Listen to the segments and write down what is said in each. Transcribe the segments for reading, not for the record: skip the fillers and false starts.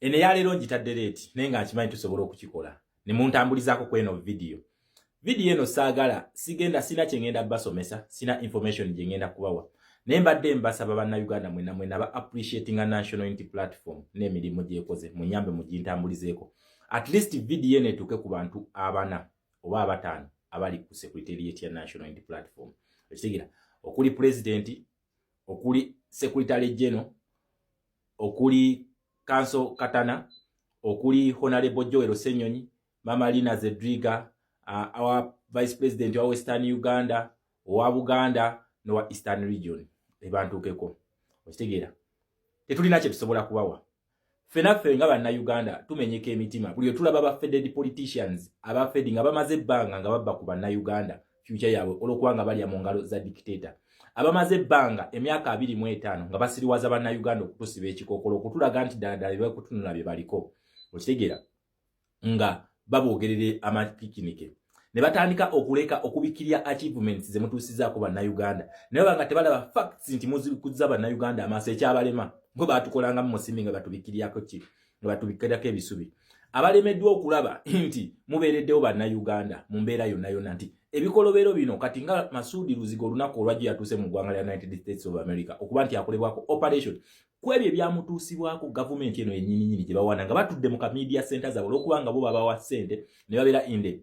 ene yalero ngitadde leeti naye nga nkimanyi tusobola okukikola ne muntambulizaako kweno video eno saagala sigenda sina kye ngenda basomesa sina information gye ngenda kubawa naye mbadde mbasaba bannayuganda mwena ba appreciating a national unity platform n'emirimu gyekoze munyambe mugintambulizeeko at least video eno etuuke ku bantu abana oba abataano abali ku secretariat ya national unity platform ekitegeera okuli president okuli secretary general okuli Council Katana okuli Honorable Joel Senyonyi Mama Lina Zedriga our Vice President wa Western Uganda wa Buganda no wa Eastern Region ebantukeko okitegeera tetulina kye tusobola kubawa fenaffe nga bannayuganda tumenyeka emitima buli tulaba ba feded politicians aba fedi nga bamaze ebbanga nga babba ku bannayuganda future yaabwe olwokuba nga balya mu ngalo za dictator abamaze ebbanga emyaka 25 nga basiriwaza bannayuganda okutusiba ekikookolo okutulaga nti ddala bye kutunula bye baliko okitegeera nga baboogerere amapikinike ne batandika okuleka okubikirya achievements ze mutuusizaako bannayuganda naye banga tebalaba facts nti muzikuza bannayuganda amaaso ekyabalema ngo baatukolanga mu musimbi nga batubikiryako ki nga batubikiryako ebisubi abalemeddwa okulaba nti mubeereddewo bannayuganda mu mbeera yonna nti ebikolobero bino kati nga Masudi Luzigo olunaku olwajja yatuuse mu ggwanga lya United States of America okuba nti akolebwako operation kwebyo ebyamutuusibwako gavumenti eno yennyini gye bawana nga batudde mu media center zaabwe olwokuba nga bo babawa ssente ne babeera inde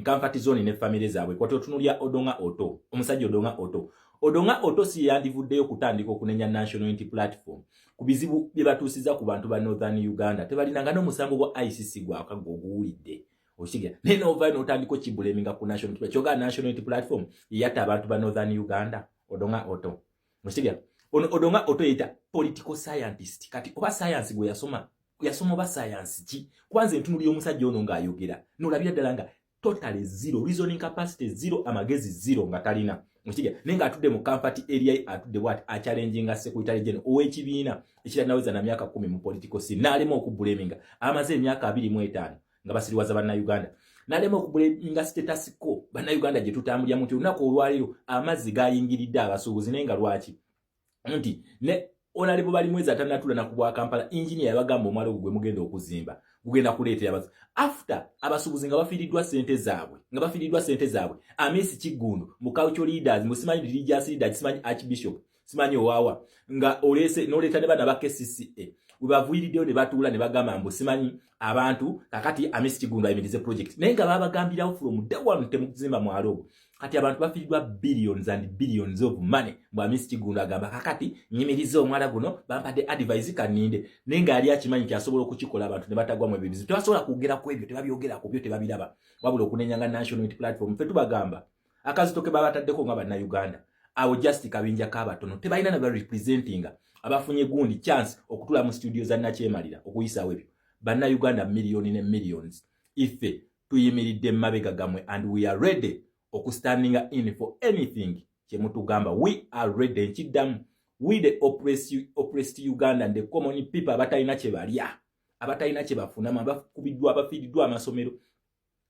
comfort zone ne family zaabwe kwate otunulya Odonga Otto omusajja Odonga Otto si yandivuddeyo kutandika okunenya national unity platform ku bizibu bye batuusiza ku bantu ba Northern Uganda tebalinanga n'omusango gwa ICC gwakaguwulidde oshiga neno ovine otandiko kibuleminga ku national unity kyoga national unity platform yatta abantu ba Northern Uganda Odonga Otto oshiga Odonga Otto yita political scientist kati oba science gwe yasoma ba science ki kwanza entunuli y'omusajja ono ng'ayogera n'olabira ddala nga totally zero reasoning capacity zero amagezi zero nga talina mushiga nenga atudde mu comfort area atudde what a challenging a secretary general owekibiina ekiranaweza na myaka 10 mu political scene nalema okubuleminga amaze emyaka 25 nga basiriwaza bannayuganda nalema okubuleminga status quo bannayuganda gye tutambulya mu lunaku olwaliro amazzi gayingiridde abasuubuzi nenga lwaki nti ne onalibo bali mwezi atanatula na kubwa Kampala engineer yabagamba omwalo gwe mugenda okuzimba gugenda kuleetera abazi after abasuubuzi nga bafiiriddwa sente zaabwe amesi Kigundu mu cultural leaders musimanyi religious leaders simanyi archbishop simanyi owawa nga olese n'oleeta ne bana ba KCCA webavuiriddeo ne batuula ne bagamba mbu simanyi abantu kakati amesi Kigundu ayimirize project naye nga babagambirawo from day one temukuzimba mwalo kati abantu bafiiriddwa billions and billions of money mbu amesi Kigundu agamba kakati nyimirize omwala guno bampadde advice kaninde nenga ali akimanyi kyasobola okukikola abantu ne batagwa mu ebibizo tebasobola kugera ku ebyo tebabyogera ku byo tebabiraba wabula okunenyanga national unity platform fe tubagamba akazitoke babataddeko nga bannayuganda awo just kabinja kabatono tebalina na representinga abafunye gundi chance okutula mu studio za nakyemalira okuyisa ebyo bannayuganda millions ne millions ife tuyimiridde mabega gamwe and we are ready okustanding in for anything kyemutugamba we are ready nkidamu we the oppressed Uganda and the common people abatalina kye balya abatalina kye bafuna abakubiddwa abafiiriddwa amasomero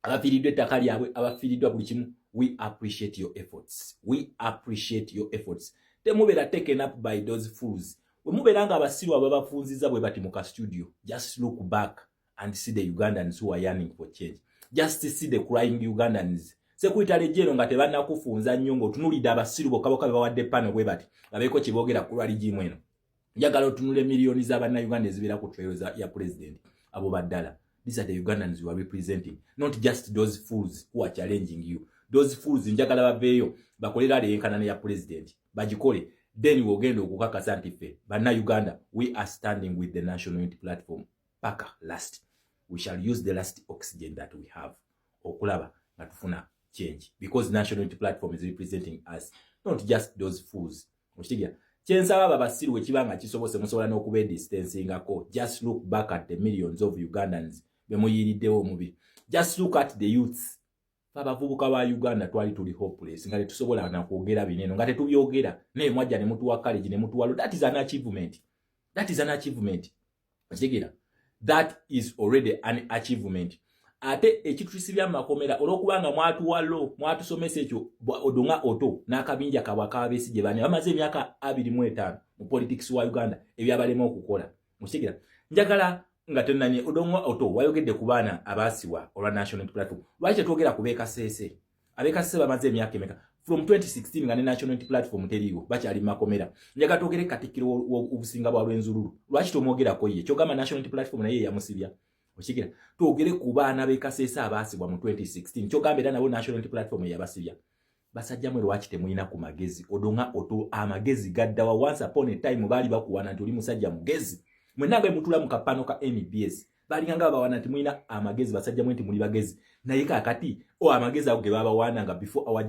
abafiiriddwa ettaka lyabwe abafiiriddwa buli kimu we appreciate your efforts temubeera taken up by those fools we mubeera nga abasiru ababafunziza bwe bati mu ka studio just look back and see the Ugandans who are yearning for change just see the crying Ugandans Secretary General nga tebannakufunza nnyo ng'otunulidde abasiru bokka bebawadde pano bwe bati babeeko kye boogera ku lwali gimu eno njagala otunule miliyoni z'abannayuganda ezibeera ku trail ya president abo baddala these are the Ugandans you are representing not just those fools who are challenging you those fools njagala baveeyo bakolera leyenkanana ya president bagikole then wogenda okukakasa nti ffe bannayuganda we are standing with the national unity platform paka last we shall use the last oxygen that we have okulaba nga tufuna change because national unity platform is representing us not just those fools mushiga kyensaba babasiru ekibanga kisobose musobola n'okuba distancingako just look back at the millions of Ugandans bemuyiriddewo mubi just look at the youths abavubuka ba Uganda twali tuli hopeless nga tetusobola na kwogera bineno nga tetubyogera naye mwajja ne mutuwa college ne mutuwa that is an achievement mushigira that is already an achievement ate ekitutusibya makomera olokubanga mwatusomesa ekyo Odonga Otto n'akabinja kabwa kabesi gye bane bamaze emyaka 25 mu politics wa Uganda ebyabalema okukola Mushikira njagala nga tenanye odongo oto wayogedde ku baana abaasiwa olwa national unity platform lwaki twogera ku Bekasese abekasese bamaze emyaka emeka from 2016 nga ne national unity platform teriiwo bakyali makomera njagala twogere Katikkiro obusinga bwa Lwenzururu lwaki tomwogerako ye kyogamba national unity platform naye yamusibya Mushikira twogere ku baana Bekasese abaasibwa mu 2016 kyogamba era nabo national unity platform yabasibya basajja mwe lwaki temulina ku magezi odonga oto amagezi gaddawa once upon a time bali bakuwana nti oli musajja mugezi mwenanga mutula mu kapano ka NBS balinganga bawana nti mulina amagezi basajja mwe nti muli bagezi naye kakati amagezi ago ge baba wananga before our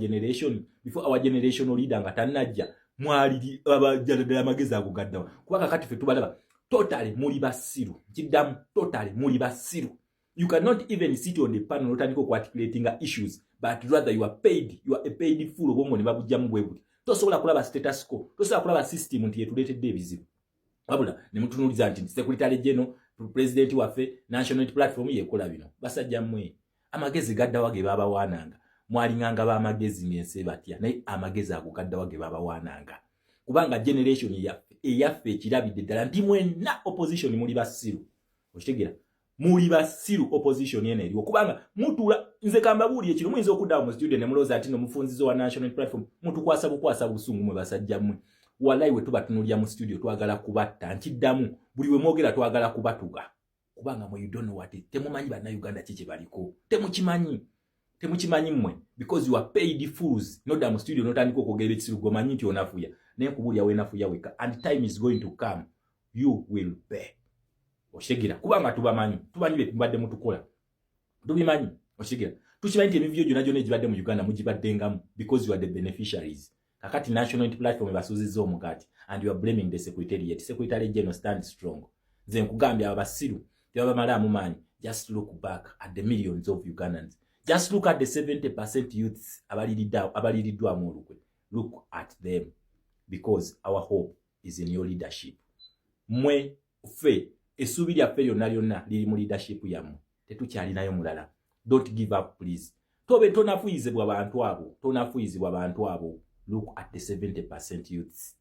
generation leader nga tanajja mwali abajjala amagezi ago gaddawa kuba kakati fe tubalaba totally muli basiru kiddamu totally muli basiru. You cannot even sit on the panel notandiko ku articulating issues but rather you are a paid fool obongo ne babujjamu bwebuti tosobola kulaba status quo tosobola kulaba system nti yetuletedde ebizibu wabula ne mutunuliza nti secretary general president waffe national unity platform yekola bino basajja mmwe amagezi gaddawa ge baba wananga mwalinganga ba amagezi ngense batya naye amagezi ago gaddawa ge baba wananga kubanga generation yaffe ekirabidde ddala ndi mwenna opposition muli basiru okitegera muli basiru opposition yene eriwo kubanga mutula nze kambabuulye kino muyinza okuddawo mu student ne muloza ati nomufunzizo wa national platform mutukwasa busungu mwe basajja mmwe wallahi we tubatunulya mu studio twagala kubatta nkiddamu buli we mwogera twagala kubatuga kubanga mwe you don't know what it temumanyi bana Uganda kiki baliko temukimanyi mmwe because you are paid fools no damn studio notandika okwogera ekizibu gomanyi nti onafuya naye kubulya wenafuya weka and time is going to come you will pay oshigira kubanga tubamanyi be mbadde mutukola tubimanyi oshigira tukimanyi nti emivyo gyonna egibadde mu Uganda mugibaddengamu because you are the beneficiaries kakati national unity platform basuzizza omugati and you are blaming the secretary general stand strong nze nkugambye abasiru tebabamala amumanyi just look back at the millions of Ugandans just look at the 70% youths abaliridwamu olukwe look at them because our hope is in your leadership mwe fe essuubi lyaffe lyonna liri mu leadership yammwe tetukyalinayo mulala don't give up please tonafuyizibwa bantu abo look at the 70% youths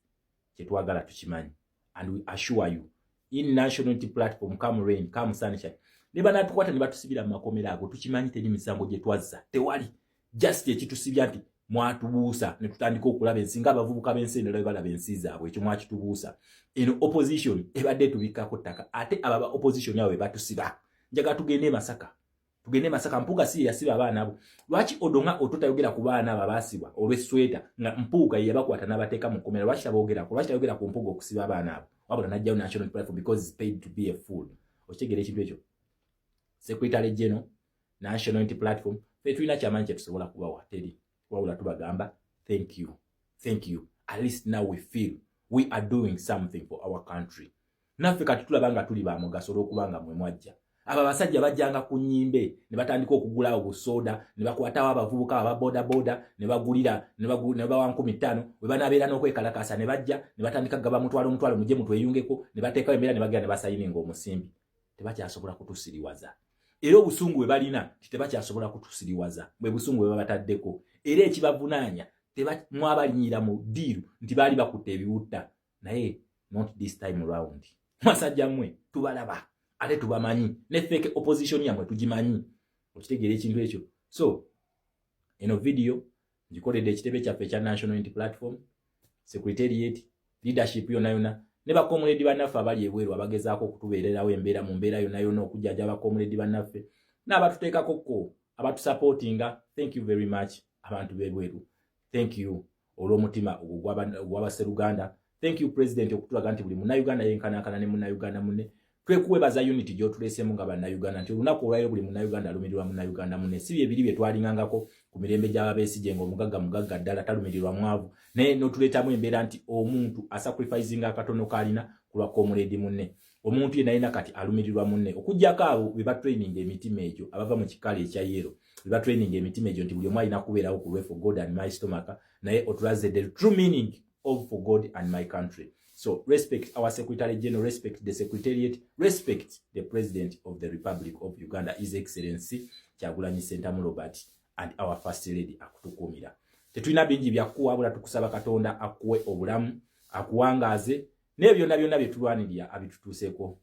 kyetwagala tukimanyi and we assure you in national unity platform come rain come sunshine ne banatukwata ne batusibira mu makomera ago tukimanyi teri misango gye twazza tewali just ekitusibya nti mwatubuusa ne tutandika okulaba ensinga abavubuka b'ensendero balaba ensi zaabwe ekyo mwakitubuusa eno opposition ebadde tubikkako ttaka ate ababa opposition yawe batusiba njaga tugende Masaka Mpuuga si yasiba abaana abo lwaki odonga ototayogera ku baana abaasibwa olw'esweta nga Mpuuga yabakwata n'abateeka mu kkomera lwaki tabogera ku Mpuuga okusiba abaana abo wabula najjawo national platform because he's paid to be a fool okitegera ekintu ekyo secretary general national unity platform fe tulina kyamanyi kyetusobola kubawa teri wabula tubagamba thank you at least now we feel we are doing something for our country naffe kati tulaba nga tuli ba mugaso olw'okubanga mwe mwajja aba basajja bajjanga ku nnyimbe ne batandika okugula obusoda ne bakwatawo abavubuka aba boda ne bagulira ne bawa 15 we banabeera n'okwekalakasa ne bajja ne batandika gaba mutwalo mujje mutweyungeko ne bateekawo embeera ne bagenda ne basayininga omusimbi tebakyasobola kutusiriwaza era obusungu bwe balina tebakyasobola kutusiriwaza bwe busungu bwe babataddeko era ekibavunaanya mwabalinyira mu diiru nti baali bakutte ebiwutta naye not this time around masajja mmwe tubalaba ate tubamanyi ne fake opposition yamwe tugimanyi okitegeera ekintu ekyo so eno video ngikoledde ekitebe kyaffe ekya national unity platform secretariat leadership yonna ne bakomuledi bannaffe abali ebweru abagezaako okutubeererawo embeera mu mbeera yonna okujjaja abakomuledi bannaffe n'abatuteekakoko abatusupportinga thank you very much abantu b'ebweru thank you olw'omutima ogw'abaseruganda thank you president okutulaga nti buli munnayuganda yenkanankana ne munnayuganda munne twekuwebaza unity gy'otuleesemu nga bannayuganda nti olunaku olwayo buli munnayuganda alumirirwa munnayuganda munne si bye biri bye twalingangako ku mirembe gy'ababeesigye ng'omugagga ddala talumirirwa mwavu naye n'otuleetamu embeera nti omuntu asacrificinga akatono k'alina ku lwa komuledi munne omuntu yenna alina kati alumirirwa munne okuggyako abo be batraining emitima egyo abava mu kikala ekya yero be batraining emitima egyo nti buli omu alina kubeerawo ku lwe for God and my stomach naye otulaze the true meaning of for God and my country. So respect our Secretary General, respect the Secretariat, respect the President of the Republic of Uganda, His Excellency Kyagulanyi Ssentamu Robert, and our First Lady akutukumira. Tetulina bingi byakuwa wabula tukusaba Katonda akuwe obulamu, akuwangaaze naye byonna byonna bye tulwanirira abitutuuseeko.